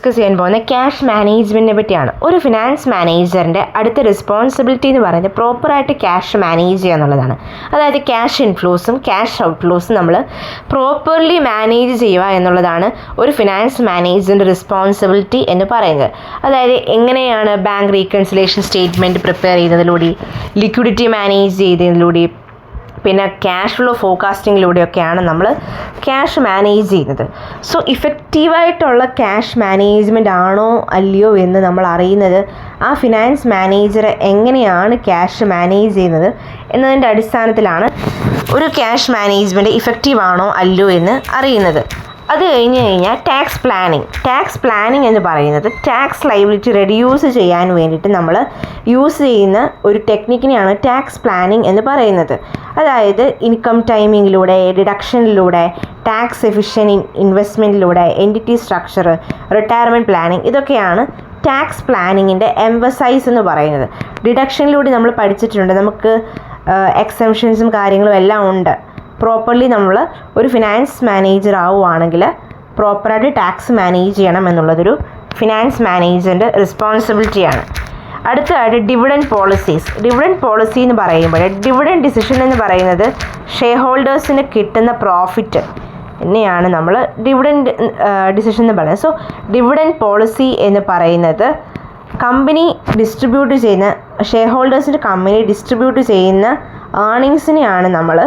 Discuss ചെയ്യാൻ പോകുന്നത് cash മാനേജ്മെൻറ്റിനെ പറ്റിയാണ്. ഒരു ഫിനാൻസ് മാനേജറിൻ്റെ അടുത്ത റെസ്പോൺസിബിലിറ്റി എന്ന് പറയുന്നത് പ്രോപ്പറായിട്ട് ക്യാഷ് മാനേജ് ചെയ്യുക എന്നുള്ളതാണ്. അതായത് ക്യാഷ് ഇൻഫ്ലോസും ക്യാഷ് ഔട്ട്ഫ്ലോസും നമ്മൾ പ്രോപ്പർലി മാനേജ് ചെയ്യുക എന്നുള്ളതാണ് ഒരു ഫിനാൻസ് മാനേജറിൻ്റെ റെസ്പോൺസിബിലിറ്റി എന്ന് പറയുന്നത്. അതായത് എങ്ങനെയാണ് ബാങ്ക് റീകൺസിലേഷൻ സ്റ്റേറ്റ്മെൻറ്റ് പ്രിപ്പയർ ചെയ്യുന്നതിലൂടെ, ലിക്വിഡിറ്റി മാനേജ് ചെയ്തതിലൂടെ, പിന്നെ ക്യാഷ് ഫ്ലോ ഫോർകാസ്റ്റിങ്ങിലൂടെയൊക്കെയാണ് നമ്മൾ ക്യാഷ് മാനേജ് ചെയ്യുന്നത്. സോ ഇഫക്റ്റീവായിട്ടുള്ള ക്യാഷ് മാനേജ്മെൻ്റ് ആണോ അല്ലയോ എന്ന് നമ്മൾ അറിയുന്നത് ആ ഫിനാൻസ് മാനേജർ എങ്ങനെയാണ് ക്യാഷ് മാനേജ് ചെയ്യുന്നത് എന്നതിൻ്റെ അടിസ്ഥാനത്തിലാണ് ഒരു ക്യാഷ് മാനേജ്മെൻറ്റ് ഇഫക്റ്റീവ് ആണോ അല്ലയോ എന്ന് അറിയുന്നത്. അത് കഴിഞ്ഞാൽ ടാക്സ് പ്ലാനിങ് എന്ന് പറയുന്നത് ടാക്സ് ലയബിലിറ്റി റെഡ്യൂസ് ചെയ്യാൻ വേണ്ടിയിട്ട് നമ്മൾ യൂസ് ചെയ്യുന്ന ഒരു ടെക്നിക്കിനെയാണ് ടാക്സ് പ്ലാനിങ് എന്ന് പറയുന്നത്. അതായത് ഇൻകം ടൈമിങ്ങിലൂടെ, ഡിഡക്ഷനിലൂടെ, ടാക്സ് എഫിഷ്യൻ്റ് ഇൻവെസ്റ്റ്മെൻറ്റിലൂടെ, എൻറ്റിറ്റി സ്ട്രക്ചർ, റിട്ടയർമെൻറ്റ് പ്ലാനിങ്, ഇതൊക്കെയാണ് ടാക്സ് പ്ലാനിങ്ങിൻ്റെ എംഫസൈസ് എന്ന് പറയുന്നത്. ഡിഡക്ഷനിലൂടെ നമ്മൾ പഠിച്ചിട്ടുണ്ട്, നമുക്ക് എക്സംഷൻസും കാര്യങ്ങളും എല്ലാം ഉണ്ട്. പ്രോപ്പർലി നമ്മൾ ഒരു ഫിനാൻസ് മാനേജർ ആവുകയാണെങ്കിൽ പ്രോപ്പറായിട്ട് ടാക്സ് മാനേജ് ചെയ്യണം എന്നുള്ളതൊരു ഫിനാൻസ് മാനേജറിൻ്റെ റെസ്പോൺസിബിലിറ്റിയാണ്. അടുത്തതായിട്ട് ഡിവിഡൻഡ് പോളിസി എന്ന് പറയുമ്പോൾ ഡിവിഡൻഡ് ഡിസിഷൻ എന്ന് പറയുന്നത് ഷെയർ ഹോൾഡേഴ്സിന് കിട്ടുന്ന പ്രോഫിറ്റ് എന്നെയാണ് നമ്മൾ ഡിവിഡൻഡ് ഡിസിഷൻ എന്ന് പറയുന്നത്. സോ ഡിവിഡൻഡ് പോളിസി എന്ന് പറയുന്നത് കമ്പനി ഡിസ്ട്രിബ്യൂട്ട് ചെയ്യുന്ന, ഷെയർ ഹോൾഡേഴ്സിൻ്റെ കമ്പനി ഡിസ്ട്രിബ്യൂട്ട് ചെയ്യുന്ന ഏർണിങ്സിനെയാണ് നമ്മൾ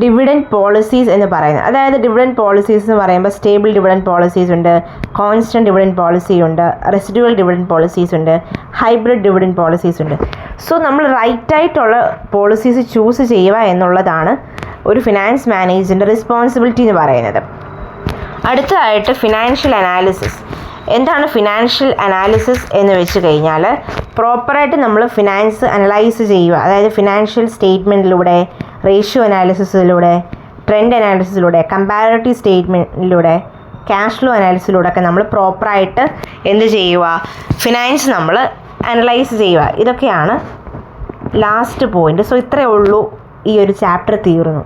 ഡിവിഡൻഡ് പോളിസീസ് എന്ന് പറയുന്നത്. അതായത് ഡിവിഡൻഡ് പോളിസീസ് എന്ന് പറയുമ്പോൾ സ്റ്റേബിൾ ഡിവിഡൻഡ് പോളിസീസ് ഉണ്ട്, കോൺസ്റ്റൻറ്റ് ഡിവിഡൻഡ് പോളിസി ഉണ്ട്, റെസിഡ്യുവൽ ഡിവിഡൻഡ് പോളിസീസ് ഉണ്ട്, ഹൈബ്രിഡ് ഡിവിഡൻഡ് പോളിസീസ് ഉണ്ട്. സോ നമ്മൾ റൈറ്റായിട്ടുള്ള പോളിസീസ് ചൂസ് ചെയ്യുക എന്നുള്ളതാണ് ഒരു ഫിനാൻസ് മാനേജറിൻ്റെ റെസ്പോൺസിബിലിറ്റി എന്ന് പറയുന്നത്. അടുത്തതായിട്ട് ഫിനാൻഷ്യൽ അനാലിസിസ്. എന്താണ് ഫിനാൻഷ്യൽ അനാലിസിസ് എന്ന് വെച്ച് കഴിഞ്ഞാൽ പ്രോപ്പറായിട്ട് നമ്മൾ ഫിനാൻസ് അനലൈസ് ചെയ്യുക. അതായത് ഫിനാൻഷ്യൽ സ്റ്റേറ്റ്മെൻറ്റിലൂടെ, റേഷ്യോ അനാലിസിസിലൂടെ, ട്രെൻഡ് അനാലിസിസിലൂടെ, കമ്പാരിറ്റീവ് സ്റ്റേറ്റ്മെൻറ്റിലൂടെ, ക്യാഷ് ഫ്ലോ അനാലിസിസിലൂടെ ഒക്കെ നമ്മൾ പ്രോപ്പറായിട്ട് എന്ത് ചെയ്യുക, ഫിനാൻസ് നമ്മൾ അനലൈസ് ചെയ്യുക. ഇതൊക്കെയാണ് ലാസ്റ്റ് പോയിൻ്റ്. സോ ഇത്രയേ ഉള്ളൂ, ഈ ഒരു ചാപ്റ്റർ തീർന്നു.